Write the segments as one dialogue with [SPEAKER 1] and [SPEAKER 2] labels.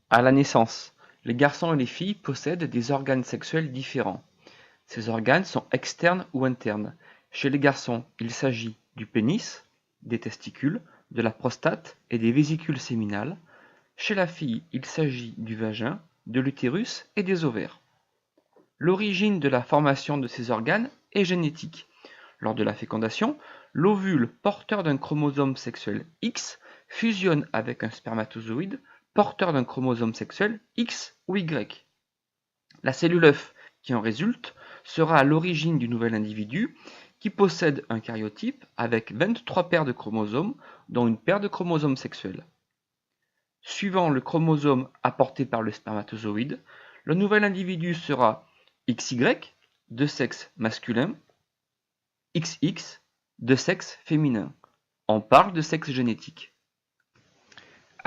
[SPEAKER 1] À la naissance, les garçons et les filles possèdent des organes sexuels différents. Ces organes sont externes ou internes. Chez les garçons, il s'agit du pénis, des testicules, de la prostate et des vésicules séminales. Chez la fille, il s'agit du vagin, de l'utérus et des ovaires. L'origine de la formation de ces organes est génétique. Lors de la fécondation, l'ovule porteur d'un chromosome sexuel X fusionne avec un spermatozoïde porteur d'un chromosome sexuel X ou Y. La cellule œuf qui en résulte sera à l'origine du nouvel individu qui possède un karyotype avec 23 paires de chromosomes, dont une paire de chromosomes sexuels. Suivant le chromosome apporté par le spermatozoïde, le nouvel individu sera XY, de sexe masculin, XX, de sexe féminin. On parle de sexe génétique.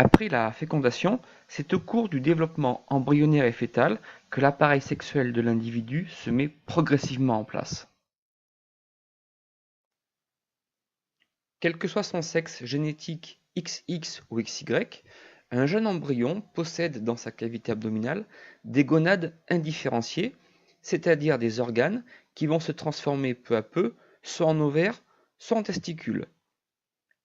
[SPEAKER 1] Après la fécondation, c'est au cours du développement embryonnaire et fœtal que l'appareil sexuel de l'individu se met progressivement en place. Quel que soit son sexe génétique XX ou XY, un jeune embryon possède dans sa cavité abdominale des gonades indifférenciées, c'est-à-dire des organes qui vont se transformer peu à peu soit en ovaires, soit en testicules.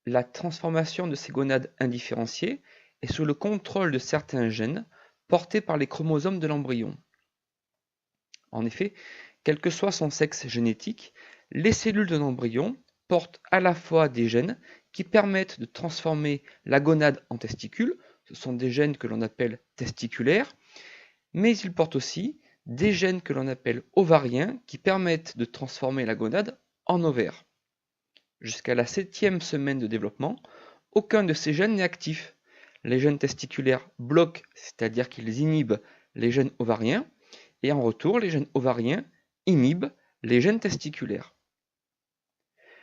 [SPEAKER 1] La transformation de ces gonades indifférenciées est sous le contrôle de certains gènes portés par les chromosomes de l'embryon. En effet, quel que soit son sexe génétique, les cellules d'un embryon portent à la fois des gènes qui permettent de transformer la gonade en testicule, ce sont des gènes que l'on appelle testiculaires, mais ils portent aussi des gènes que l'on appelle ovariens qui permettent de transformer la gonade en ovaire. Jusqu'à la 7e semaine de développement, aucun de ces gènes n'est actif. Les gènes testiculaires bloquent, c'est-à-dire qu'ils inhibent les gènes ovariens, et en retour, les gènes ovariens inhibent les gènes testiculaires.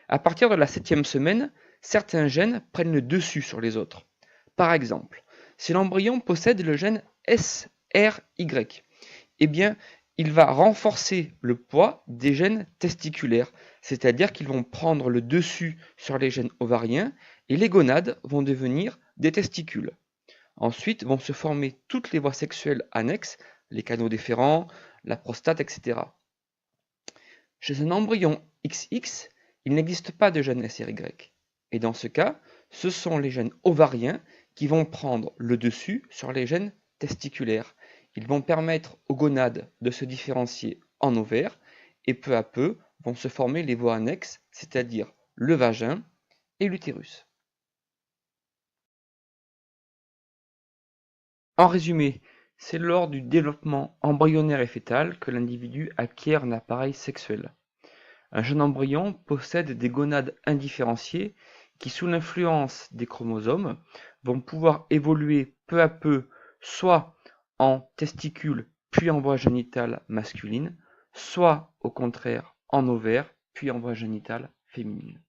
[SPEAKER 1] À partir de la 7e semaine, certains gènes prennent le dessus sur les autres. Par exemple, si l'embryon possède le gène SRY, eh bien, il va renforcer le poids des gènes testiculaires, c'est-à-dire qu'ils vont prendre le dessus sur les gènes ovariens et les gonades vont devenir des testicules. Ensuite vont se former toutes les voies sexuelles annexes, les canaux déférents, la prostate, etc. Chez un embryon XX, il n'existe pas de gène SRY. Et dans ce cas, ce sont les gènes ovariens qui vont prendre le dessus sur les gènes testiculaires. Ils vont permettre aux gonades de se différencier en ovaires et peu à peu vont se former les voies annexes, c'est-à-dire le vagin et l'utérus. En résumé, c'est lors du développement embryonnaire et fœtal que l'individu acquiert un appareil sexuel. Un jeune embryon possède des gonades indifférenciées qui, sous l'influence des chromosomes, vont pouvoir évoluer peu à peu soit en testicules puis en voie génitale masculine, soit au contraire en ovaire puis en voie génitale féminine.